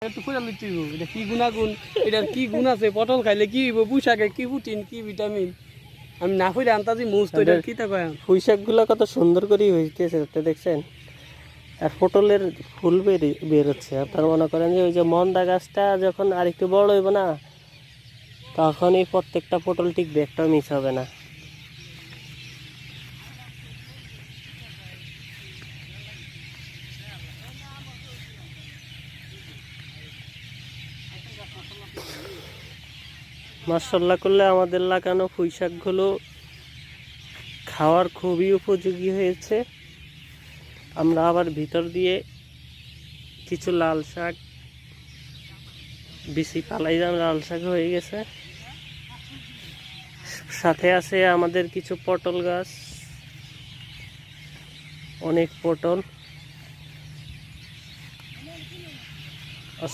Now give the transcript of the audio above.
একটু খুঁজে লিখতে হইব এটা কি গুণাগুণ, এটার কি গুণ আছে, পটল খাইলে কি হইব, পুঁইশাকে কি প্রোটিন কি ভিটামিন, আমি না খুঁজে আনতাছি মুজ তো এটা কি তা কয়। পুঁই শাকগুলো কত সুন্দর করে হইতেছে দেখছেন, আর পটলের ফুল বেরোচ্ছে। আপনার মনে করেন যে ওই যে মন্দা গাছটা যখন আর একটু বড় হইব না, তখন এই প্রত্যেকটা পটল টিকবে, একটাও মিস হবে না। মাশাআল্লাহ করলে আমাদের লাগানো পুঁই শাকগুলো খাওয়ার খুবই উপযোগী হয়েছে। আমরা আবার ভিতর দিয়ে কিছু লাল শাক বেশি পালাই, লাল শাক হয়ে গেছে। সাথে আছে আমাদের কিছু পটল গাছ, অনেক পটল।